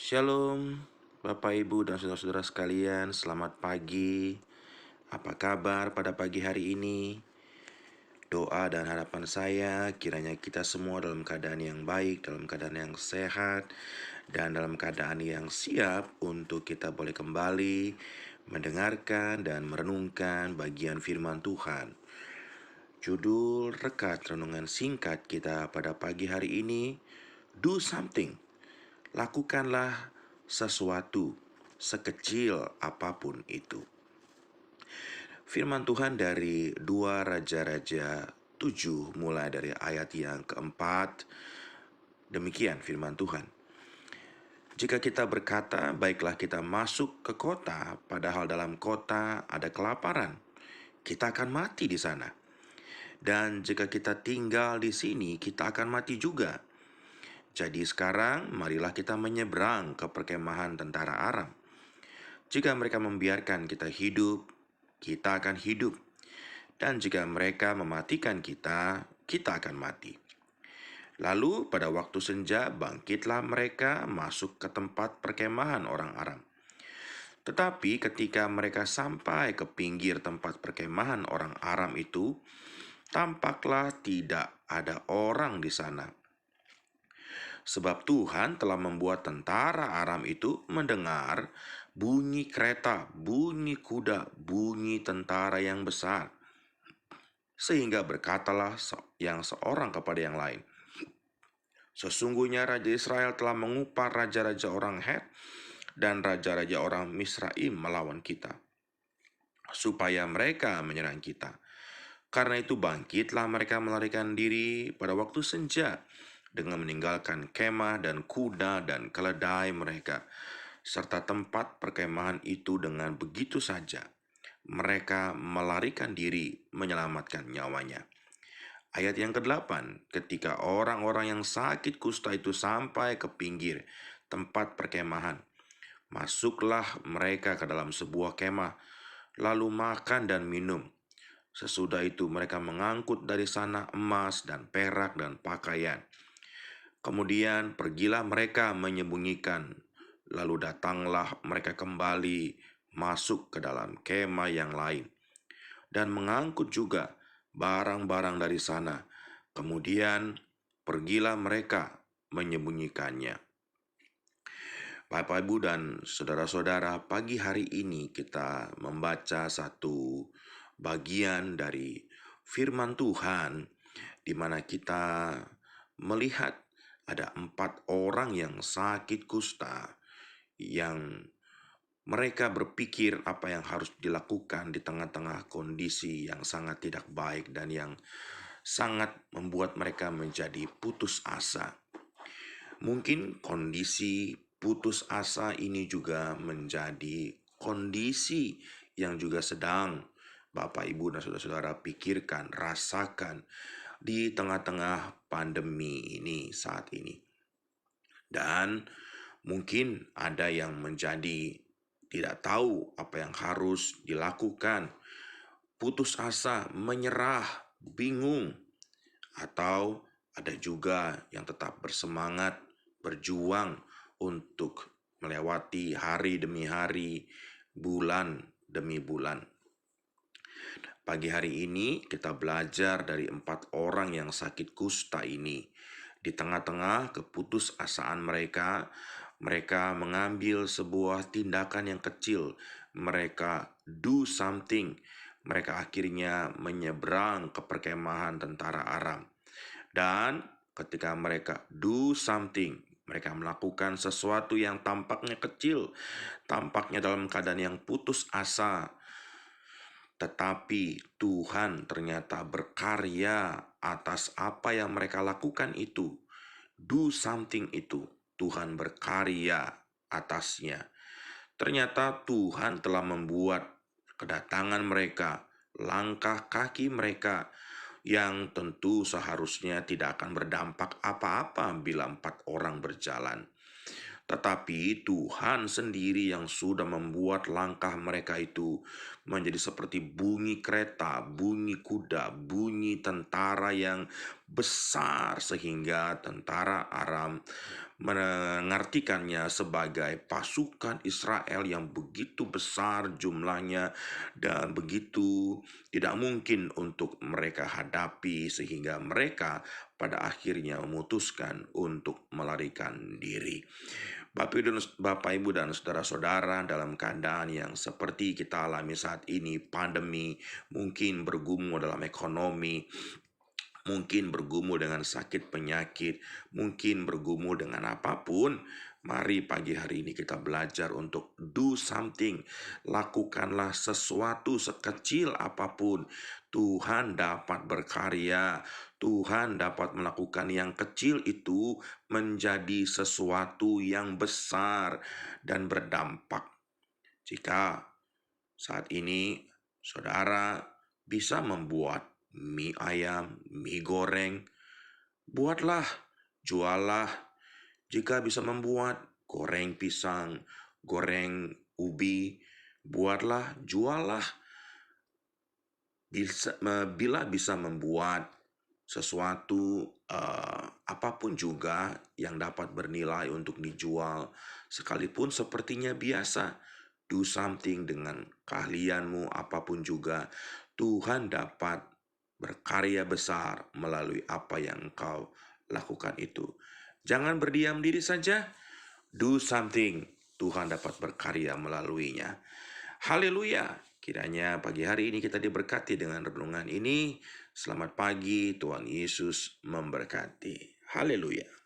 Shalom, Bapak, Ibu, dan saudara-saudara sekalian. Selamat pagi. Apa kabar pada pagi hari ini? Doa dan harapan saya kiranya kita semua dalam keadaan yang baik, dalam keadaan yang sehat, dan dalam keadaan yang siap untuk kita boleh kembali mendengarkan dan merenungkan bagian firman Tuhan. Judul rekat renungan singkat kita pada pagi hari ini, Do Something. Lakukanlah sesuatu, sekecil apapun itu. Firman Tuhan dari 2 Raja-Raja 7 mulai dari ayat yang keempat. Demikian firman Tuhan. Jika kita berkata, baiklah kita masuk ke kota, padahal dalam kota ada kelaparan, kita akan mati di sana. Dan jika kita tinggal di sini, kita akan mati juga. Jadi sekarang marilah kita menyeberang ke perkemahan tentara Aram. Jika mereka membiarkan kita hidup, kita akan hidup. Dan jika mereka mematikan kita, kita akan mati. Lalu pada waktu senja bangkitlah mereka masuk ke tempat perkemahan orang Aram. Tetapi ketika mereka sampai ke pinggir tempat perkemahan orang Aram itu, tampaklah tidak ada orang di sana. Sebab Tuhan telah membuat tentara Aram itu mendengar bunyi kereta, bunyi kuda, bunyi tentara yang besar. Sehingga berkatalah yang seorang kepada yang lain, sesungguhnya Raja Israel telah mengupar raja-raja orang Het dan raja-raja orang Misraim melawan kita, supaya mereka menyerang kita. Karena itu bangkitlah mereka melarikan diri pada waktu senja, dengan meninggalkan kemah dan kuda dan keledai mereka, serta tempat perkemahan itu dengan begitu saja. Mereka melarikan diri menyelamatkan nyawanya. Ayat yang ke-8, ketika orang-orang yang sakit kusta itu sampai ke pinggir tempat perkemahan, masuklah mereka ke dalam sebuah kemah, lalu makan dan minum. Sesudah itu mereka mengangkut dari sana emas dan perak dan pakaian. Kemudian pergilah mereka menyembunyikan, lalu datanglah mereka kembali masuk ke dalam kemah yang lain, dan mengangkut juga barang-barang dari sana. Kemudian pergilah mereka menyembunyikannya. Bapak, Ibu, dan saudara-saudara, pagi hari ini kita membaca satu bagian dari firman Tuhan, di mana kita melihat ada 4 orang yang sakit kusta, yang mereka berpikir apa yang harus dilakukan di tengah-tengah kondisi yang sangat tidak baik dan yang sangat membuat mereka menjadi putus asa. Mungkin kondisi putus asa ini juga menjadi kondisi yang juga sedang Bapak, Ibu, dan saudara-saudara pikirkan, rasakan di tengah-tengah pandemi ini saat ini. Dan mungkin ada yang menjadi tidak tahu apa yang harus dilakukan, putus asa, menyerah, bingung. Atau ada juga yang tetap bersemangat, berjuang untuk melewati hari demi hari, bulan demi bulan. Pagi hari ini kita belajar dari 4 orang yang sakit kusta ini. Di tengah-tengah keputusasaan mereka, mereka mengambil sebuah tindakan yang kecil. Mereka do something. Mereka akhirnya menyeberang ke perkemahan tentara Aram. Dan ketika mereka do something, mereka melakukan sesuatu yang tampaknya kecil, tampaknya dalam keadaan yang putus asa. Tetapi Tuhan ternyata berkarya atas apa yang mereka lakukan itu. Do something itu, Tuhan berkarya atasnya. Ternyata Tuhan telah membuat kedatangan mereka, langkah kaki mereka, yang tentu seharusnya tidak akan berdampak apa-apa bila 4 orang berjalan. Tetapi Tuhan sendiri yang sudah membuat langkah mereka itu menjadi seperti bunyi kereta, bunyi kuda, bunyi tentara yang besar sehingga tentara Aram mengartikannya sebagai pasukan Israel yang begitu besar jumlahnya dan begitu tidak mungkin untuk mereka hadapi sehingga mereka pada akhirnya memutuskan untuk melarikan diri. Bapak, Ibu, dan saudara-saudara, dalam keadaan yang seperti kita alami saat ini, pandemi, mungkin bergumul dalam ekonomi, mungkin bergumul dengan sakit penyakit, mungkin bergumul dengan apapun. Mari pagi hari ini kita belajar untuk do something. Lakukanlah sesuatu sekecil apapun. Tuhan dapat berkarya. Tuhan dapat melakukan yang kecil itu menjadi sesuatu yang besar dan berdampak. Jika saat ini saudara bisa membuat mie ayam, mie goreng, buatlah, jualah. Jika bisa membuat goreng pisang, goreng ubi, buatlah, jualah. Bila bisa membuat sesuatu apapun juga yang dapat bernilai untuk dijual, sekalipun sepertinya biasa, do something dengan keahlianmu apapun juga, Tuhan dapat berkarya besar melalui apa yang engkau lakukan itu. Jangan berdiam diri saja, do something. Tuhan dapat berkarya melaluinya. Haleluya. Kiranya pagi hari ini kita diberkati dengan renungan ini. Selamat pagi, Tuhan Yesus memberkati. Haleluya.